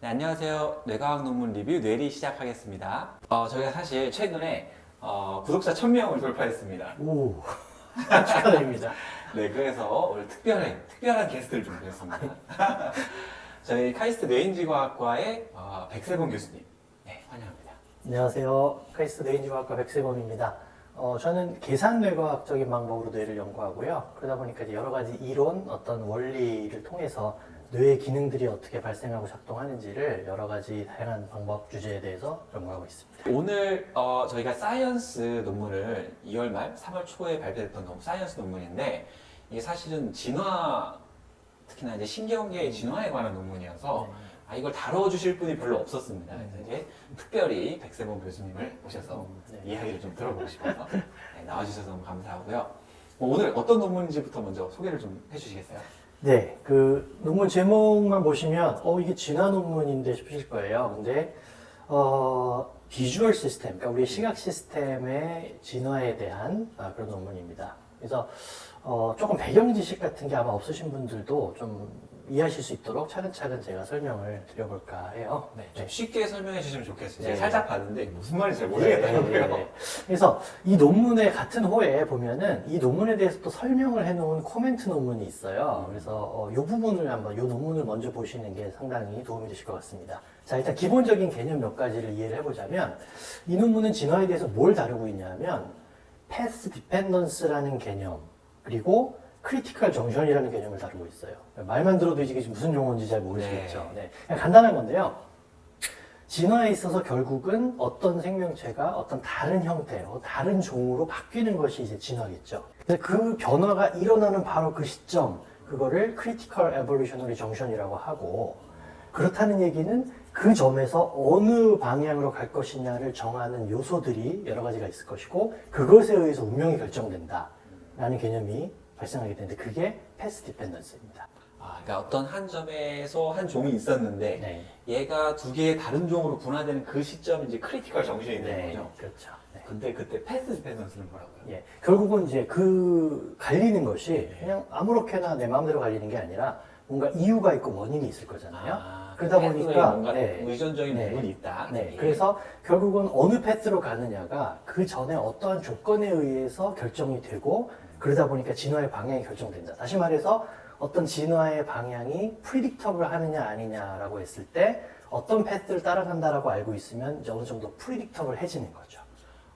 네, 안녕하세요. 뇌과학 논문 리뷰 뇌리 시작하겠습니다. 저희가 사실 최근에 구독자 1000명을 돌파했습니다. 오, 축하드립니다. 네, 그래서 오늘 특별한 게스트를 준비했습니다. 저희 카이스트 뇌인지과학과의 백세범 교수님, 네, 환영합니다. 안녕하세요. 카이스트 뇌인지과학과 백세범입니다. 저는 계산뇌과학적인 방법으로 뇌를 연구하고요. 그러다 보니까 이제 여러 가지 이론, 어떤 원리를 통해서 뇌의 기능들이 어떻게 발생하고 작동하는지를 여러 가지 다양한 방법 주제에 대해서 연구하고 있습니다. 오늘 저희가 사이언스 논문을 2월 말, 3월 초에 발표됐던 사이언스 논문인데 이게 사실은 진화, 특히나 이제 신경계의 진화에 관한 논문이어서 이걸 다뤄주실 분이 별로 없었습니다. 그래서 이제 특별히 백세범 교수님을 모셔서 이야기를 좀 들어보고 싶어서 나와주셔서 너무 감사하고요. 오늘 어떤 논문인지부터 먼저 소개를 좀 해주시겠어요? 네, 그 논문 제목만 보시면 이게 진화 논문인데 싶으실 거예요. 근데 비주얼 시스템, 그러니까 우리 시각 시스템의 진화에 대한 그런 논문입니다. 그래서 조금 배경 지식 같은 게 아마 없으신 분들도 좀 이해하실 수 있도록 차근차근 제가 설명을 드려볼까 해요. 네, 좀 쉽게 설명해 주시면 좋겠어요. 네. 제가 살짝 봤는데 무슨 말인지 잘 모르겠더라고요. 그래서 이 논문의 같은 호에 보면은 이 논문에 대해서 또 설명을 해놓은 코멘트 논문이 있어요. 그래서 이 부분을 한번 이 논문을 먼저 보시는 게 상당히 도움이 되실 것 같습니다. 자, 일단 기본적인 개념 몇 가지를 이해를 해보자면 이 논문은 진화에 대해서 뭘 다루고 있냐면 패스 디펜던스라는 개념 그리고 크리티컬 정션이라는 개념을 다루고 있어요. 말만 들어도 이게 무슨 용어인지 잘 모르시겠죠. 네. 그냥 간단한 건데요. 진화에 있어서 결국은 어떤 생명체가 어떤 다른 형태, 다른 종으로 바뀌는 것이 이제 진화겠죠. 그래서 그 변화가 일어나는 바로 그 시점, 그거를 크리티컬 에볼루셔너리 정션이라고 하고, 그렇다는 얘기는 그 점에서 어느 방향으로 갈 것이냐를 정하는 요소들이 여러 가지가 있을 것이고, 그것에 의해서 운명이 결정된다. 라는 개념이 발생하게 되는데 그게 패스 디펜던스입니다. 그러니까 어떤 한 점에서 한 종이 있었는데 네. 얘가 두 개의 다른 종으로 분화되는 그 시점이 이제 크리티컬 정션이 되는 네, 거죠. 그렇죠. 네. 근데 그때 패스 디펜던스는 뭐라고요? 예, 결국은 이제 그 갈리는 것이 그냥 아무렇게나 내 마음대로 갈리는 게 아니라 뭔가 이유가 있고 원인이 있을 거잖아요. 그러다 패스에 보니까 뭔가 의존적인 네. 부분이 있다. 네, 예. 그래서 결국은 어느 패스로 가느냐가 그 전에 어떠한 조건에 의해서 결정이 되고 그러다 보니까 진화의 방향이 결정된다. 다시 말해서 어떤 진화의 방향이 프리딕터블 하느냐 아니냐라고 했을 때 어떤 패스를 따라간다라고 알고 있으면 이제 어느 정도 프리딕터블 해지는 거죠.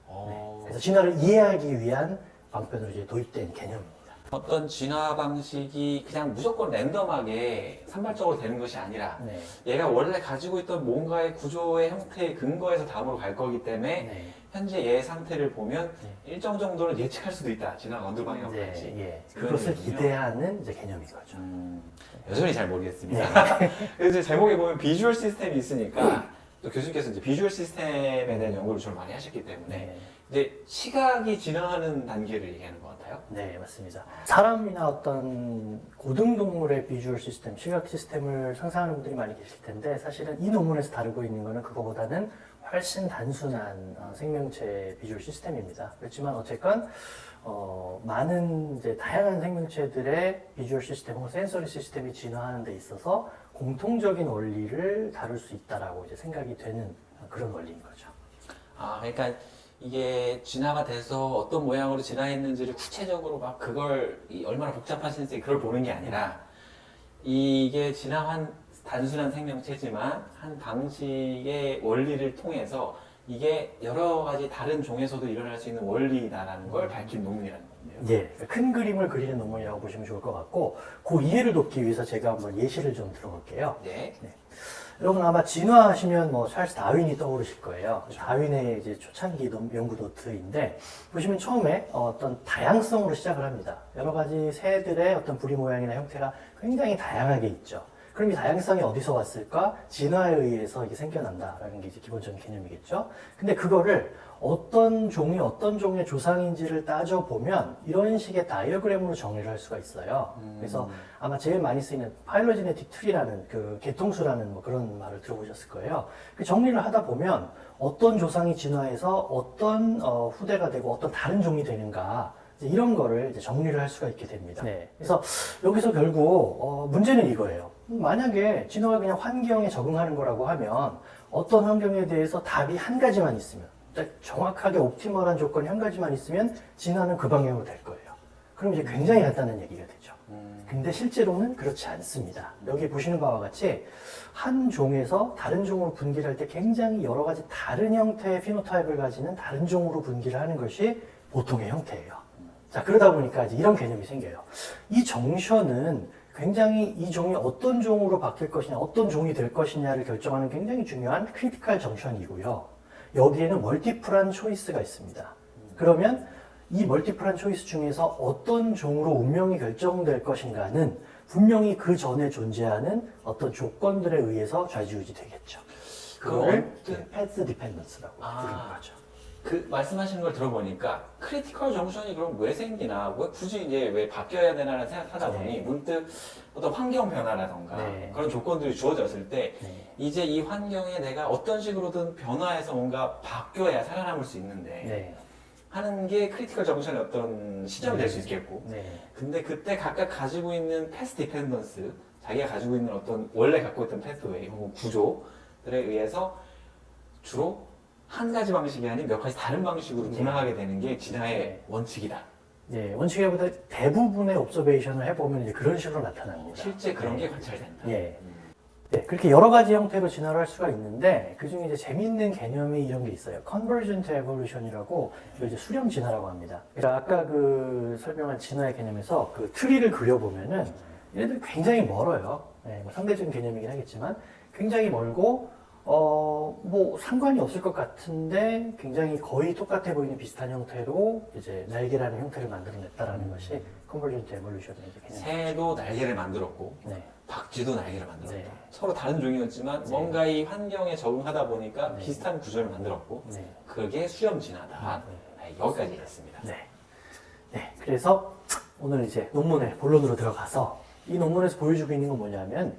네, 그래서 진화를 이해하기 위한 방편으로 이제 도입된 개념입니다. 어떤 진화 방식이 그냥 무조건 랜덤하게 산발적으로 되는 것이 아니라 네. 얘가 원래 가지고 있던 뭔가의 구조의 형태에 근거해서 다음으로 갈 거기 때문에 네. 현재 얘의 상태를 보면 일정 정도는 예측할 수도 있다. 진화가 어느 방향으로 네, 갈지. 예. 그런 그것을 얘기군요. 기대하는 이제 개념인 거죠. 여전히 잘 모르겠습니다. 그래서 이제 제목에 보면 비주얼 시스템이 있으니까 또 교수님께서 이제 비주얼 시스템에 대한 연구를 주로 많이 하셨기 때문에 네. 이제 시각이 진화하는 단계를 얘기하는 것 같아요. 네, 맞습니다. 사람이나 어떤 고등동물의 비주얼 시스템, 시각 시스템을 상상하는 분들이 많이 계실 텐데 사실은 이 논문에서 다루고 있는 것은 그거보다는 훨씬 단순한 생명체 비주얼 시스템입니다. 그렇지만 어쨌건 많은 이제 다양한 생명체들의 비주얼 시스템 혹은 센서리 시스템이 진화하는 데 있어서 공통적인 원리를 다룰 수 있다라고 이제 생각이 되는 그런 원리인 거죠. 그러니까 이게 진화가 돼서 어떤 모양으로 진화했는지를 구체적으로 막 그걸 얼마나 복잡하신지 그걸 보는 게 아니라 이게 진화한 단순한 생명체지만 한 방식의 원리를 통해서 이게 여러 가지 다른 종에서도 일어날 수 있는 원리다라는 걸 밝힌 논문이라는 건데요. 예, 큰 그림을 그리는 논문이라고 보시면 좋을 것 같고 그 이해를 돕기 위해서 제가 한번 예시를 좀 들어볼게요. 네. 여러분 아마 진화하시면 뭐 찰스 다윈이 떠오르실 거예요. 다윈의 이제 초창기 연구 노트인데 보시면 처음에 어떤 다양성으로 시작을 합니다. 여러 가지 새들의 어떤 부리 모양이나 형태가 굉장히 다양하게 있죠. 그럼 이 다양성이 어디서 왔을까? 진화에 의해서 이게 생겨난다라는 게 이제 기본적인 개념이겠죠. 근데 그거를 어떤 종이 어떤 종의 조상인지를 따져보면 이런 식의 다이어그램으로 정리를 할 수가 있어요. 그래서 아마 제일 많이 쓰이는 파일로제네틱 트리라는 그 개통수라는 뭐 그런 말을 들어보셨을 거예요. 그 정리를 하다 보면 어떤 조상이 진화해서 어떤 후대가 되고 어떤 다른 종이 되는가 이런 거를 이제 정리를 할 수가 있게 됩니다. 네. 그래서 여기서 결국 문제는 이거예요. 만약에 진화가 그냥 환경에 적응하는 거라고 하면 어떤 환경에 대해서 답이 한 가지만 있으면, 정확하게 옵티멀한 조건이 한 가지만 있으면 진화는 그 방향으로 될 거예요. 그럼 이제 굉장히 간단한 얘기가 되죠. 근데 실제로는 그렇지 않습니다. 여기 보시는 바와 같이 한 종에서 다른 종으로 분기를 할 때 굉장히 여러 가지 다른 형태의 피노타입을 가지는 다른 종으로 분기를 하는 것이 보통의 형태예요. 자, 그러다 보니까 이제 이런 개념이 생겨요. 이 정션은 굉장히 이 종이 어떤 종으로 바뀔 것이냐, 어떤 종이 될 것이냐를 결정하는 굉장히 중요한 크리티컬 정션이고요. 여기에는 멀티플한 초이스가 있습니다. 그러면 이 멀티플한 초이스 중에서 어떤 종으로 운명이 결정될 것인가는 분명히 그 전에 존재하는 어떤 조건들에 의해서 좌지우지 되겠죠. 그걸 패스 디펜던스라고 부르는 거죠. 그 말씀하시는 걸 들어보니까 크리티컬 정션이 그럼 왜 생기나, 왜 굳이 이제 왜 바뀌어야 되나라는 생각하다 보니 문득 어떤 환경 변화라던가 그런 조건들이 주어졌을 때 이제 이 환경에 내가 어떤 식으로든 변화해서 뭔가 바뀌어야 살아남을 수 있는데 하는 게 크리티컬 정션의 어떤 시점이 될 수 있겠고 근데 그때 각각 가지고 있는 패스 디펜던스, 자기가 가지고 있는 어떤 원래 갖고 있던 패스웨이 혹은 구조들에 의해서 주로 한 가지 방식이 아닌 몇 가지 다른 방식으로 분화하게 되는 게 진화의 원칙이다. 네, 원칙보다 대부분의 옵저베이션을 해보면 이제 그런 식으로 나타납니다. 실제 그런 게 관찰된다. 네, 그렇게 여러 가지 형태로 진화를 할 수가 있는데 그 중에 이제 재미있는 개념이 이런 게 있어요. Convergent Evolution이라고 이걸 이제 수렴 진화라고 합니다. 그러니까 아까 그 설명한 진화의 개념에서 그 트리를 그려보면은 얘네들 굉장히 멀어요. 뭐 상대적인 개념이긴 하겠지만 굉장히 멀고 뭐 상관이 없을 것 같은데 굉장히 거의 똑같아 보이는 비슷한 형태로 이제 날개라는 형태를 만들어냈다라는 것이 Convergent Evolution의 개념이죠. 새도 날개를 만들었고 박쥐도 날개를 만들었고 서로 다른 종이었지만 뭔가 이 환경에 적응하다 보니까 비슷한 구조를 만들었고 그게 수렴 진화다. 여기까지 했습니다. 그래서 오늘 이제 논문의 본론으로 들어가서 이 논문에서 보여주고 있는 건 뭐냐면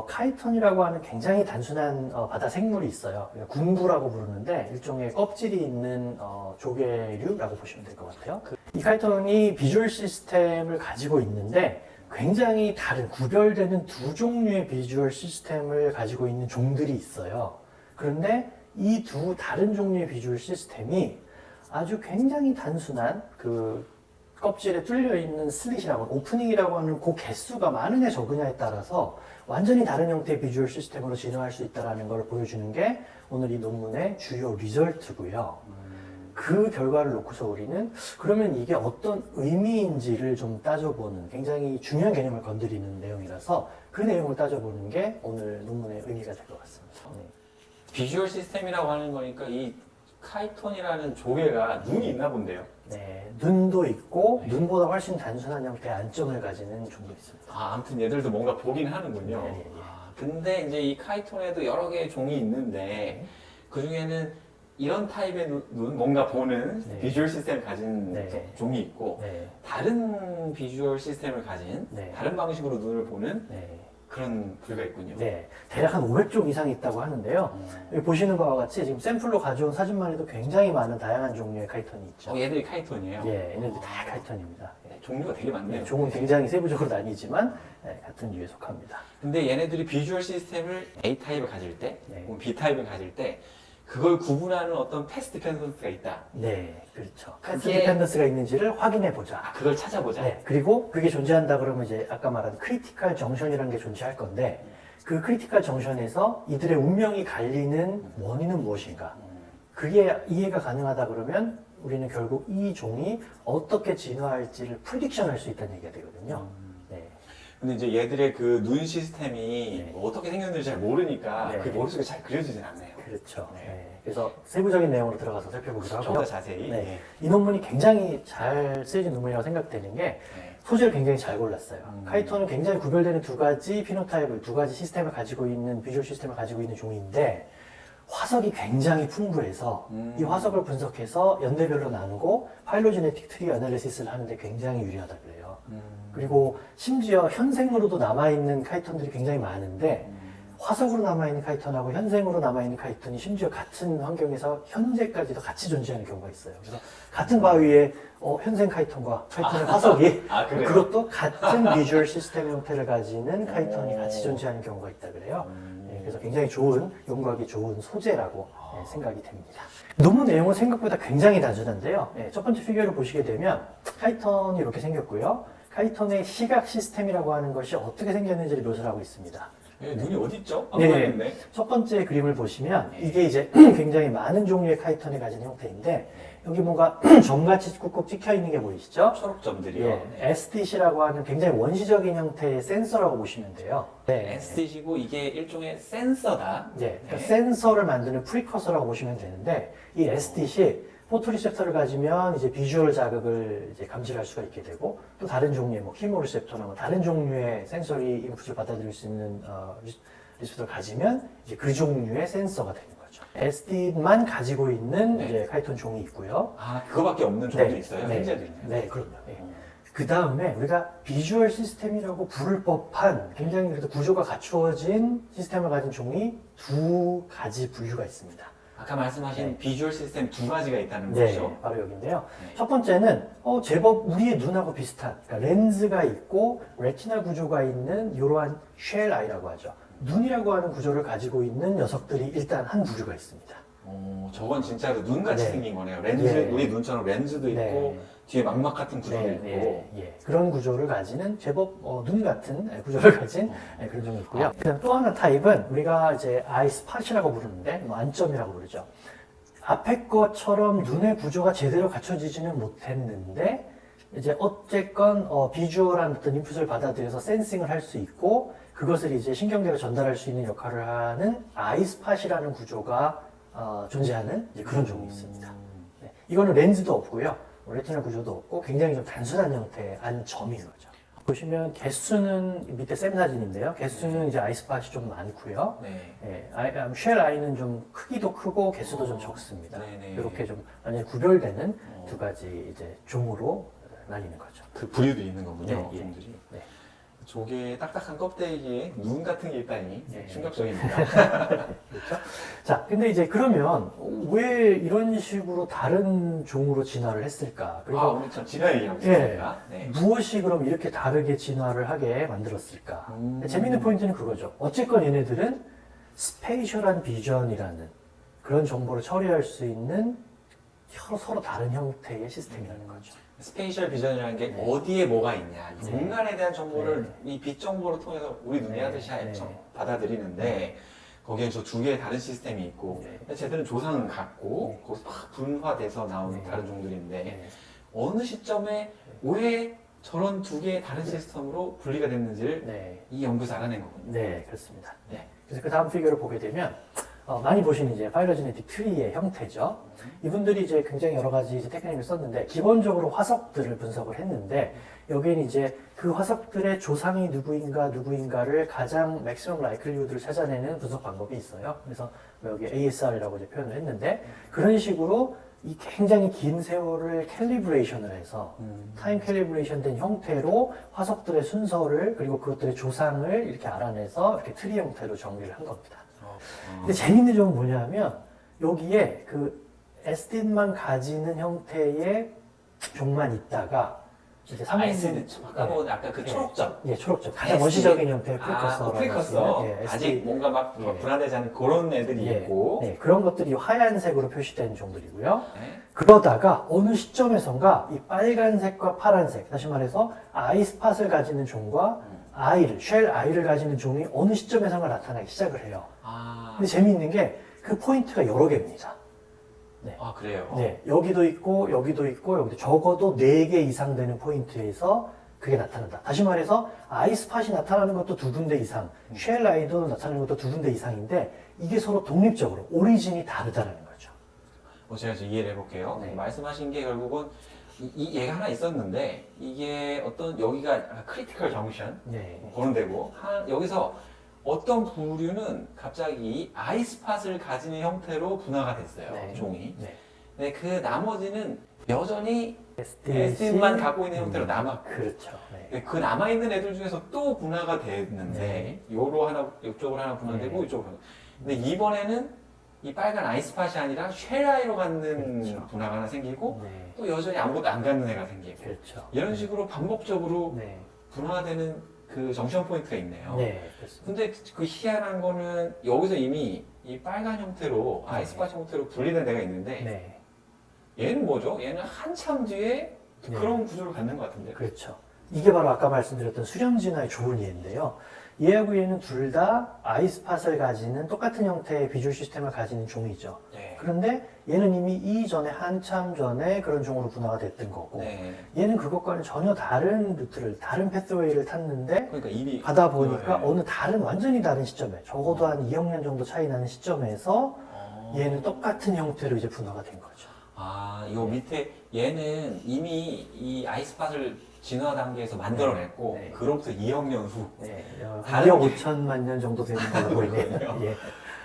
카이톤이라고 하는 굉장히 단순한 바다 생물이 있어요. 군부라고 부르는데 일종의 껍질이 있는 조개류라고 보시면 될 것 같아요. 이 카이톤이 비주얼 시스템을 가지고 있는데 굉장히 다른 구별되는 두 종류의 비주얼 시스템을 가지고 있는 종들이 있어요. 그런데 이 두 다른 종류의 비주얼 시스템이 아주 굉장히 단순한 그 껍질에 뚫려 있는 슬릿이라고 오프닝이라고 하는 그 개수가 많으냐 적으냐에 따라서 완전히 다른 형태의 비주얼 시스템으로 진화할 수 있다는 걸 보여주는 게 오늘 이 논문의 주요 리절트고요. 그 결과를 놓고서 우리는 그러면 이게 어떤 의미인지를 좀 따져보는 굉장히 중요한 개념을 건드리는 내용이라서 그 내용을 따져보는 게 오늘 논문의 의미가 될 것 같습니다. 비주얼 시스템이라고 하는 거니까 이 카이톤이라는 조개가 눈이 있나 본데요. 눈도 있고 눈보다 훨씬 단순한 형태의 안점을 가지는 종도 있습니다. 아무튼 얘들도 뭔가 보긴 하는군요. 근데 이제 이 카이톤에도 여러 개의 종이 있는데 그 중에는 이런 타입의 눈, 뭔가 보는 비주얼 시스템을 가진 종이 있고 다른 비주얼 시스템을 가진 다른 방식으로 눈을 보는 그런 부류가 있군요. 대략 한 500종 이상이 있다고 하는데요. 여기 보시는 바와 같이 지금 샘플로 가져온 사진만 해도 굉장히 많은 다양한 종류의 카이톤이 있죠. 얘들이 카이톤이에요? 얘네들 다 카이톤입니다. 종류가 되게 많네요. 종은 굉장히 세부적으로 나뉘지만 같은 류에 속합니다. 근데 얘네들이 비주얼 시스템을 A 타입을 가질 때, 혹은 B 타입을 가질 때 그걸 구분하는 어떤 패스 디펜던스가 있다. 그렇죠. 패스 디펜던스가 있는지를 확인해 보자. 그걸 찾아보자. 그리고 그게 존재한다 그러면 이제 아까 말한 크리티컬 정션이라는 게 존재할 건데 그 크리티컬 정션에서 이들의 운명이 갈리는 원인은 무엇인가? 그게 이해가 가능하다 그러면 우리는 결국 이 종이 어떻게 진화할지를 프리딕션 할 수 있다는 얘기가 되거든요. 근데 이제 얘들의 그 눈 시스템이 어떻게 생겼는지 잘 모르니까 그게 머릿속에 잘 그려지진 않네요. 그렇죠. 그래서 세부적인 내용으로 들어가서 살펴보기도 하고요. 좀 더 자세히. 이 논문이 굉장히 잘 쓰여진 논문이라고 생각되는 게 소재를 굉장히 잘 골랐어요. 카이톤은 굉장히 구별되는 두 가지 피노타입을, 두 가지 시스템을 가지고 있는, 비주얼 시스템을 가지고 있는 종인데 화석이 굉장히 풍부해서 이 화석을 분석해서 연대별로 나누고 파일로제네틱 트리 애널리시스를 하는데 굉장히 유리하다 그래요. 그리고 심지어 현생으로도 남아있는 카이톤들이 굉장히 많은데 화석으로 남아있는 카이톤하고 현생으로 남아있는 카이톤이 심지어 같은 환경에서 현재까지도 같이 존재하는 경우가 있어요. 그래서 같은 바위에 현생 카이톤과 카이톤의 화석이 그래요? 그것도 같은 비주얼 시스템 형태를 가지는 카이톤이 같이 존재하는 경우가 있다 그래요. 예, 그래서 굉장히 좋은, 연구하기 좋은 소재라고 생각이 됩니다. 논문 내용은 생각보다 굉장히 단순한데요. 예, 첫 번째 피규어를 보시게 되면 카이톤이 이렇게 생겼고요. 카이톤의 시각 시스템이라고 하는 것이 어떻게 생겼는지를 묘사를 하고 있습니다. 눈이 어디 있죠? 안 네. 보이는데. 첫 번째 그림을 보시면 네. 이게 이제 굉장히 많은 종류의 카이톤이 가진 형태인데 여기 뭔가 점같이 꾹꾹 찍혀 있는 게 보이시죠? 초록 점들이요. 예, SDC라고 하는 굉장히 원시적인 형태의 센서라고 보시면 돼요. 네. SD시고 이게 일종의 센서다. 예, 그러니까 네. 센서를 만드는 프리커서라고 보시면 되는데 이 SDC 포토리셉터를 가지면 이제 비주얼 자극을 이제 감지를 할 수가 있게 되고 또 다른 종류의 뭐 키모리셉터나 뭐 다른 종류의 센서리 인풋을 받아들일 수 있는 리셉터를 가지면 이제 그 종류의 센서가 되는 거죠. SD만 가지고 있는 네. 이제 카이톤 종이 있고요. 그거밖에 없는 종도 있어요. 현재도 있네요. 네, 그럼요. 네. 그 다음에 우리가 비주얼 시스템이라고 부를 법한 굉장히 그래도 구조가 갖추어진 시스템을 가진 종이 두 가지 분류가 있습니다. 아까 말씀하신 네. 비주얼 시스템 두 가지가 있다는 네, 거죠. 바로 여기인데요. 네. 첫 번째는 제법 우리의 눈하고 비슷한 그러니까 렌즈가 있고 레티나 구조가 있는 이러한 쉘 아이라고 하죠. 눈이라고 하는 구조를 가지고 있는 녀석들이 일단 한 부류가 있습니다. 저건 진짜로 눈같이 네. 생긴 거네요. 렌즈, 예. 우리 눈처럼 렌즈도 있고 네. 뒤에 망막 같은 구조도 있고. 예. 그런 구조를 가지는 제법 눈 같은 구조를 가진 그런 종이 있고요. 그다음 또 하나 타입은 우리가 이제 아이 스팟이라고 부르는데 뭐 안점이라고 부르죠. 앞에 것처럼 눈의 구조가 제대로 갖춰지지는 못했는데 이제 어쨌건 비주얼한 어떤 인풋을 받아들여서 센싱을 할 수 있고 그것을 이제 신경계로 전달할 수 있는 역할을 하는 아이 스팟이라는 구조가 존재하는 이제 그런 종이 있습니다. 네. 이거는 렌즈도 없고요. 레티나 구조도 없고 굉장히 좀 단순한 형태의 안점인 거죠. 보시면 개수는 밑에 샘 사진인데요. 개수는 이제 아이스팟이 좀 많고요. 네. 예, 쉘 아이는 좀 크기도 크고 개수도 좀 적습니다. 네네. 이렇게 좀 완전히 구별되는 두 가지 이제 종으로 나뉘는 거죠. 그 부류도 있는 거군요. 네, 예. 종들이. 네. 조개 딱딱한 껍데기에 눈 같은 게 있다니 네. 충격적입니다. 그렇죠? 자, 근데 이제 그러면 왜 이런 식으로 다른 종으로 진화를 했을까? 그리고 오늘 참 진화 얘기하고 예, 있습니다. 네. 무엇이 그럼 이렇게 다르게 진화를 하게 만들었을까? 재밌는 포인트는 그거죠. 어쨌건 얘네들은 스페이셜한 비전이라는 그런 정보를 처리할 수 있는 서로 다른 형태의 시스템이라는 거죠. 스페이셜 비전이라는 게 네. 어디에 뭐가 있냐, 이 네. 공간에 대한 정보를 이 빛 정보를 통해서 우리 눈이 네. 하듯이 네. 받아들이는데 거기에 저 두 개의 다른 시스템이 있고 네. 쟤들은 조상은 같고 네. 거기서 막 분화돼서 나온 네. 다른 종들인데 네. 어느 시점에 왜 저런 두 개의 다른 시스템으로 분리가 됐는지를 네. 이 연구에서 알아낸 거군요. 네, 그렇습니다. 네. 그래서 그 다음 피규어를 보게 되면 많이 보시는 이제 파일로제네틱 트리의 형태죠. 이분들이 이제 굉장히 여러 가지 이제 테크닉을 썼는데 기본적으로 화석들을 분석을 했는데 여기는 이제 그 화석들의 조상이 누구인가를 가장 맥시멈 라이클리후드를 찾아내는 분석 방법이 있어요. 그래서 여기 ASR이라고 이제 표현을 했는데 그런 식으로 이 굉장히 긴 세월을 캘리브레이션을 해서 타임 캘리브레이션 된 형태로 화석들의 순서를 그리고 그것들의 조상을 이렇게 알아내서 이렇게 트리 형태로 정리를 한 겁니다. 근데 재밌는 점은 뭐냐면 여기에 그 SD만 가지는 형태의 종만 있다가 이제 아이스는 아까 그 초록점. 예, 초록점 가장 SD. 원시적인 형태의 프리커서. 프리커서. 예, 아직 뭔가 막 예. 분화되지 않은 그런 애들이 예, 있고. 네, 그런 것들이 하얀색으로 표시된 종들이고요. 네. 그러다가 어느 시점에선가 이 빨간색과 파란색, 다시 말해서 아이스팟을 가지는 종과 쉘 아이를 가지는 종이 어느 시점에선가 나타나기 시작을 해요. 근데 재미있는 게 그 포인트가 여러 개입니다. 그래요? 네, 여기도 있고, 여기도 있고, 여기도 적어도 4개 이상 되는 포인트에서 그게 나타난다. 다시 말해서 아이스팟이 나타나는 것도 2군데 이상, 쉘 아이도 나타나는 것도 2군데 이상인데 이게 서로 독립적으로 오리진이 다르다는 거죠. 제가 좀 이해를 해볼게요. 네. 말씀하신 게 결국은 얘가 하나 있었는데 이게 어떤 여기가 크리티컬 정션 네. 보는 데고 여기서 어떤 부류는 갑자기 아이스팟을 가지는 형태로 분화가 됐어요. 네. 종이. 네. 네, 그 나머지는 여전히 SDC SD만 갖고 있는 형태로 남았고 그렇죠. 네. 그 남아있는 애들 중에서 또 분화가 됐는데 네. 요로 하나 이쪽으로 하나 분화되고 네. 이쪽으로 근데 이번에는 이 빨간 아이스팟이 아니라 쉘아이로 갖는 그렇죠. 분화가 하나 생기고 네. 또 여전히 아무것도 안 갖는 애가 생기고 그렇죠. 이런 식으로 반복적으로 네. 분화되는 그 정션 포인트가 있네요. 네. 그렇습니다. 근데 그 희한한 거는 여기서 이미 이 빨간 형태로 아이스팟 형태로 분리된 애가 있는데 네. 얘는 뭐죠? 얘는 한참 뒤에 네. 그런 구조를 갖는 것 같은데. 그렇죠. 이게 바로 아까 말씀드렸던 수렴 진화의 좋은 예인데요. 얘하고 얘는 둘 다 아이스팟을 가지는 똑같은 형태의 비주얼 시스템을 가지는 종이죠. 네. 그런데 얘는 이미 이전에 한참 전에 그런 종으로 분화가 됐던 거고 네. 얘는 그것과는 전혀 다른 루트를 다른 패스웨이를 탔는데 그러니까 이미 가다 보니까 네. 어느 다른 완전히 다른 시점에 적어도 한 2억 년 정도 차이 나는 시점에서 얘는 똑같은 형태로 이제 분화가 된 거죠. 아, 요 밑에 얘는 이미 이 아이스팟을 진화 단계에서 만들어냈고 네. 그로부터 2억 년 후. 네, 다른 2억 게- 5천만 년 정도 되는 걸로 보이네요. 그렇군요. 예.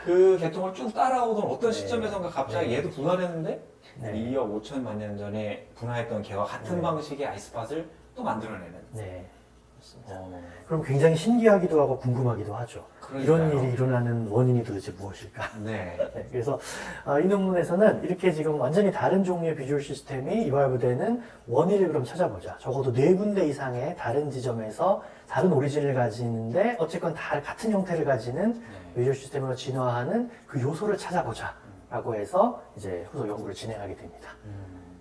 그 계통을 쭉 따라오던 어떤 네. 시점에선가 갑자기 네. 얘도 분화했는데 네. 2억 5천만 년 전에 분화했던 걔와 같은 네. 방식의 아이스팟을 또 만들어내는. 네. 그렇습니다. 어, 그럼 굉장히 신기하기도 하고 궁금하기도 하죠. 이런 그러니까요. 일이 일어나는 원인이 도대체 무엇일까? 네. 네, 그래서 이 논문에서는 이렇게 지금 완전히 다른 종류의 비주얼 시스템이 이발부되는 원인을 그럼 찾아보자. 적어도 4군데 이상의 다른 지점에서 다른 오리진을 가지는데 어쨌건 다 같은 형태를 가지는 네. 비주얼 시스템으로 진화하는 그 요소를 찾아보자. 라고 해서 이제 후속 연구를 진행하게 됩니다.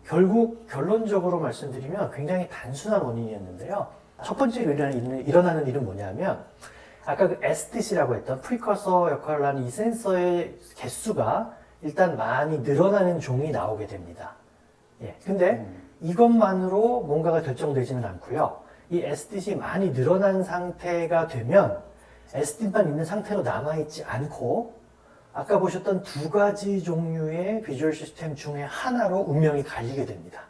결국 결론적으로 말씀드리면 굉장히 단순한 원인이었는데요. 첫 번째 일어나는 일은 뭐냐면 아까 그 SDC라고 했던 프리커서 역할을 하는 이 센서의 개수가 일단 많이 늘어나는 종이 나오게 됩니다. 예. 근데 이것만으로 뭔가가 결정되지는 않고요. 이 SDC 많이 늘어난 상태가 되면 SD만 있는 상태로 남아있지 않고 아까 보셨던 두 가지 종류의 비주얼 시스템 중에 하나로 운명이 갈리게 됩니다.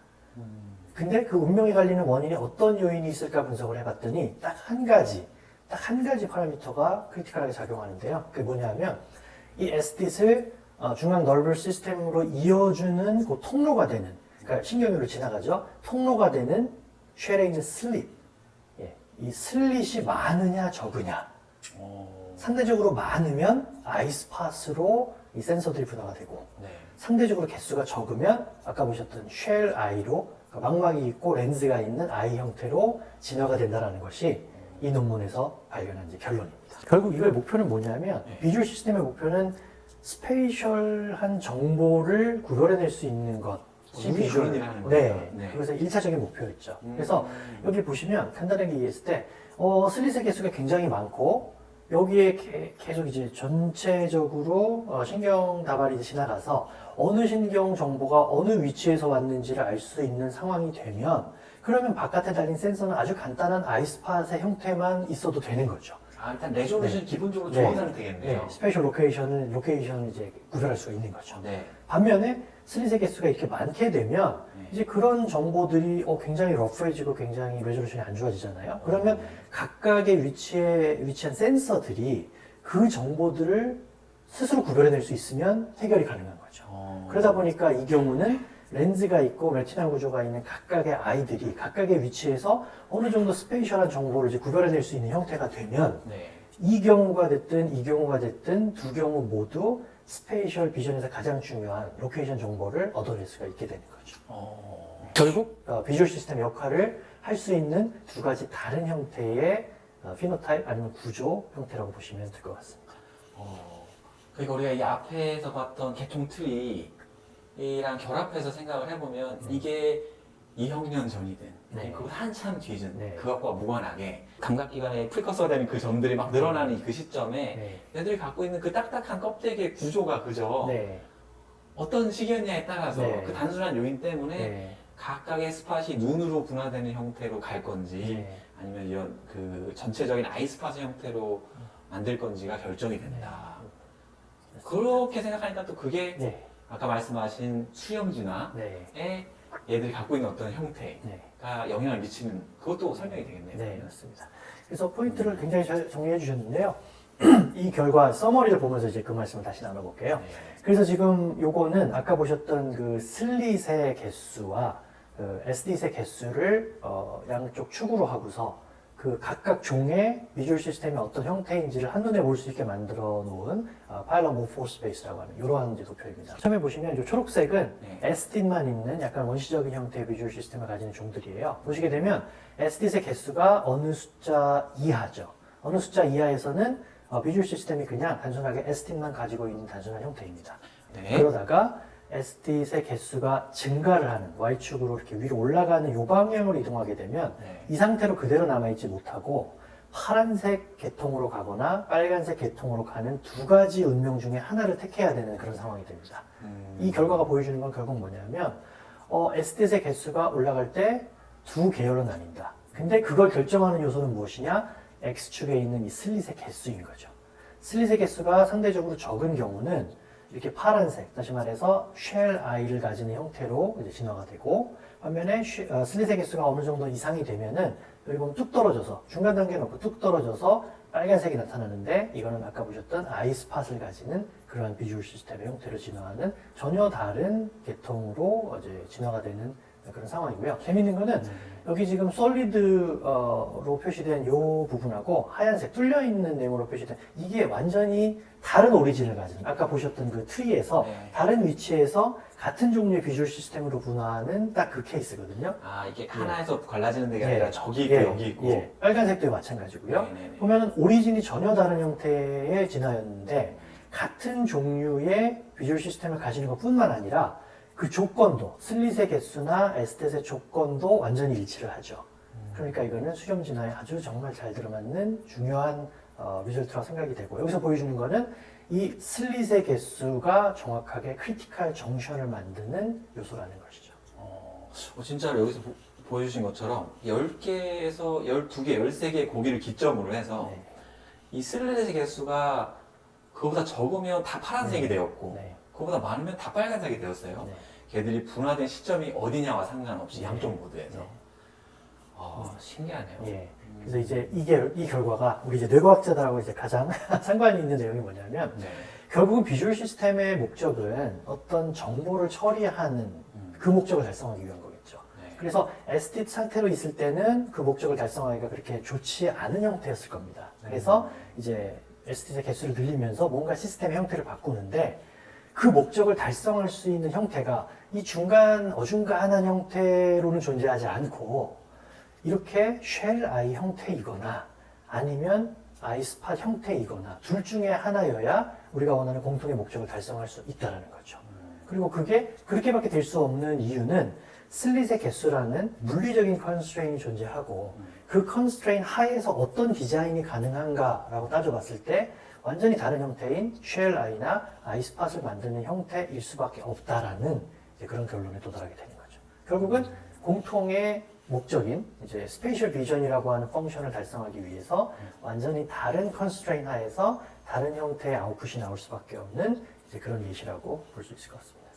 근데 그 운명이 갈리는 원인에 어떤 요인이 있을까 분석을 해봤더니 딱 한 가지 파라미터가 크리티컬하게 작용하는데요. 그게 뭐냐면 이 SDS를 중앙 너버스 시스템으로 이어주는 그 통로가 되는, 그러니까 신경으로 지나가죠. 통로가 되는 쉘에 있는 슬릿. 예, 이 슬릿이 많으냐 적으냐. 상대적으로 많으면 아이스팟으로 이 센서들이 분화가 되고 네. 상대적으로 개수가 적으면 아까 보셨던 쉘 아이로 그러니까 망막이 있고 렌즈가 있는 아이 형태로 진화가 된다는 것이 이 논문에서 발견한 이제 결론입니다. 결국 이거의 목표는 뭐냐면 네. 비주얼 시스템의 목표는 스페이셜한 정보를 구별해낼 수 있는 것. 이미 그런 일을 하는 거예요. 네. 네. 그래서 1차적인 목표였죠. 그래서 여기 보시면 간단하게 이해했을 때 슬릿의 개수가 굉장히 많고 여기에 계속 이제 전체적으로 신경 다발이 지나가서 어느 신경 정보가 어느 위치에서 왔는지를 알 수 있는 상황이 되면 그러면 바깥에 달린 센서는 아주 간단한 아이스팟의 형태만 있어도 되는 거죠. 아, 일단 레졸루션이 기본적으로 네. 좋은 상태겠네요. 스페셜 로케이션을 이제 구별할 수가 있는 거죠. 네. 반면에 슬릿의 개수가 이렇게 많게 되면 네. 이제 그런 정보들이 굉장히 러프해지고 굉장히 레졸루션이 안 좋아지잖아요. 그러면 각각의 위치에 위치한 센서들이 그 정보들을 스스로 구별해낼 수 있으면 해결이 가능한 거죠. 그러다 보니까 이 경우는 렌즈가 있고 레티나 구조가 있는 각각의 아이들이 각각의 위치에서 어느 정도 스페이셜한 정보를 이제 구별해낼 수 있는 형태가 되면 네. 이 경우가 됐든 이 경우가 됐든 두 경우 모두 스페이셜 비전에서 가장 중요한 로케이션 정보를 얻어낼 수가 있게 되는 거죠. 결국 비주얼 시스템 역할을 할 수 있는 두 가지 다른 형태의 피노타입 아니면 구조 형태라고 보시면 될 것 같습니다. 그러니까 우리가 이 앞에서 봤던 계통 트리랑 결합해서 생각을 해보면 이게 2억 년 전이든 네. 그보다 한참 뒤든 네. 그것과 무관하게 감각기관에 프리커서가 되는 그 점들이 막 늘어나는 그 시점에 네. 얘들이 갖고 있는 그 딱딱한 껍데기의 구조가 그저 네. 어떤 시기였냐에 따라서 네. 그 단순한 요인 때문에 네. 각각의 스팟이 눈으로 분화되는 형태로 갈 건지 네. 아니면 이런 그 전체적인 아이스팟의 형태로 만들 건지가 결정이 된다. 그렇게 생각하니까 또 그게 네. 아까 말씀하신 수형 진화에 네. 얘들이 갖고 있는 어떤 형태가 네. 영향을 미치는 그것도 설명이 되겠네요. 네, 맞습니다. 그래서 포인트를 굉장히 잘 정리해 주셨는데요. 이 결과 서머리를 보면서 이제 그 말씀을 다시 나눠볼게요. 네. 그래서 지금 요거는 아까 보셨던 그 슬릿의 개수와 그 SD셋 개수를 양쪽 축으로 하고서 그 각각 종의 비주얼 시스템이 어떤 형태인지를 한눈에 볼 수 있게 만들어 놓은 파일럿 모포스페이스라고 하는 이러한 이제 도표입니다. 처음에 보시면 이 초록색은 네. SD만 있는 약간 원시적인 형태의 비주얼 시스템을 가지는 종들이에요. 보시게 되면 SD셋 개수가 어느 숫자 이하죠. 어느 숫자 이하에서는 비주얼 시스템이 그냥 단순하게 SD만 가지고 있는 단순한 형태입니다. 네. 그러다가 SD셋 개수가 증가를 하는 Y축으로 이렇게 위로 올라가는 이 방향으로 이동하게 되면 네. 이 상태로 그대로 남아있지 못하고 파란색 계통으로 가거나 빨간색 계통으로 가는 두 가지 운명 중에 하나를 택해야 되는 그런 상황이 됩니다. 이 결과가 보여주는 건 결국 뭐냐면 SD셋 개수가 올라갈 때 두 계열로 나뉜다. 근데 그걸 결정하는 요소는 무엇이냐? X축에 있는 이 슬릿의 개수인 거죠. 슬릿의 개수가 상대적으로 적은 경우는 이렇게 파란색, 다시 말해서 쉘 I를 가지는 형태로 이제 진화가 되고, 반면에 슬릿의 개수가 어느 정도 이상이 되면은 여기 보면 뚝 떨어져서 중간 단계 놓고 뚝 떨어져서 빨간색이 나타나는데, 이거는 아까 보셨던 I 스팟을 가지는 그러한 비주얼 시스템의 형태로 진화하는 전혀 다른 계통으로 이제 진화가 되는 그런 상황이고요. 재밌는 거는 여기 지금 솔리드로 표시된 이 부분하고 하얀색 뚫려 있는 네모로 표시된 이게 완전히 다른 오리진을 가진 아까 보셨던 그 트리에서 네. 다른 위치에서 같은 종류의 비주얼 시스템으로 분화하는 딱 그 케이스거든요. 아, 이게 하나에서 갈라지는 데가 예. 아니라 저기 있고 예. 여기 있고. 예. 빨간색도 마찬가지고요. 네네네. 보면은 오리진이 전혀 다른 형태의 진화였는데 같은 종류의 비주얼 시스템을 가지는 것뿐만 아니라 그 조건도 슬릿의 개수나 에스tet의 조건도 완전히 일치를 하죠. 그러니까 이거는 수렴 진화에 아주 정말 잘 들어맞는 중요한 리절트라고 생각이 되고, 여기서 보여주는 거는 이 슬릿의 개수가 정확하게 크리티컬 정션을 만드는 요소라는 것이죠. 진짜로 여기서 보여주신 것처럼 10개에서 12개, 13개의 고기를 기점으로 해서 네. 이 슬릿의 개수가 그거보다 적으면 다 파란색이 네. 되었고 네. 그거보다 많으면 다 빨간색이 되었어요. 네. 걔들이 분화된 시점이 어디냐와 상관없이 네. 양쪽 모두에서. 네. 신기하네요. 예. 그래서 이제 이 결과가 우리 이제 뇌과학자들하고 이제 가장 상관이 있는 내용이 뭐냐면, 네. 결국은 비주얼 시스템의 목적은 어떤 정보를 처리하는 그 목적을 달성하기 위한 거겠죠. 네. 그래서 에스티트 상태로 있을 때는 그 목적을 달성하기가 그렇게 좋지 않은 형태였을 겁니다. 그래서 이제 에스티트의 개수를 늘리면서 뭔가 시스템의 형태를 바꾸는데, 그 목적을 달성할 수 있는 형태가 이 중간 어중간한 형태로는 존재하지 않고 이렇게 쉘 I 형태이거나 아니면 I 스팟 형태이거나 둘 중에 하나여야 우리가 원하는 공통의 목적을 달성할 수 있다는 거죠. 그리고 그게 그렇게밖에 될 수 없는 이유는 슬릿의 개수라는 물리적인 컨스트레인이 존재하고 그 컨스트레인 하에서 어떤 디자인이 가능한가라고 따져봤을 때 완전히 다른 형태인 쉘 I나 I 스팟을 만드는 형태일 수밖에 없다라는 이제 그런 결론에 도달하게 되는 거죠. 결국은 공통의 목적인 이제 스페이셜 비전이라고 하는 펑션을 달성하기 위해서 완전히 다른 컨스트레인 하에서 다른 형태의 아웃풋이 나올 수밖에 없는 이제 그런 예시라고 볼 수 있을 것 같습니다.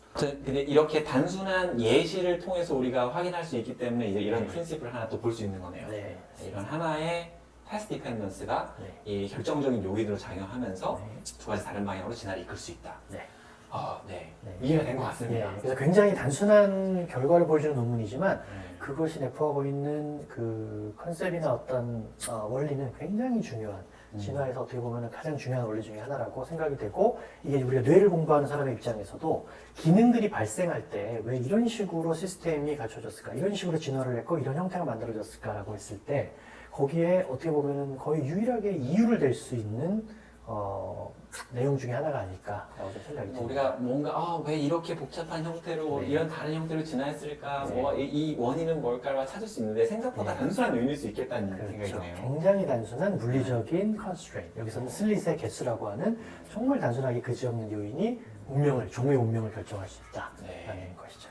근데 이렇게 단순한 예시를 통해서 우리가 확인할 수 있기 때문에 이제 이런 프린시플을 하나 또 볼 수 있는 거네요. 네. 이런 하나의 패스 디펜던스가 네. 이 결정적인 요인으로 작용하면서 네. 두 가지 다른 방향으로 진화를 이끌 수 있다. 네. 네. 네. 이해가 된 것 같습니다. 예, 그래서 굉장히 단순한 결과를 보여주는 논문이지만 네. 그것이 내포하고 있는 그 컨셉이나 어떤 원리는 굉장히 중요한 진화에서 어떻게 보면 가장 중요한 원리 중에 하나라고 생각이 되고, 이게 우리가 뇌를 공부하는 사람의 입장에서도 기능들이 발생할 때 왜 이런 식으로 시스템이 갖춰졌을까, 이런 식으로 진화를 했고 이런 형태가 만들어졌을까라고 했을 때 거기에 어떻게 보면 거의 유일하게 이유를 댈 수 있는 내용 중에 하나가 아닐까라고 생각이 듭니다. 우리가 뭔가 왜 이렇게 복잡한 형태로 네. 이런 다른 형태로 진화했을까, 네. 이 원인은 뭘까를 찾을 수 있는데 생각보다 네. 단순한 요인일 수 있겠다는 그렇죠. 생각이네요. 굉장히 단순한 물리적인 컨스트레인. 여기서는 슬릿의 개수라고 하는 정말 단순하게 그지없는 요인이 종의 운명을 결정할 수 있다라는 네. 것이죠.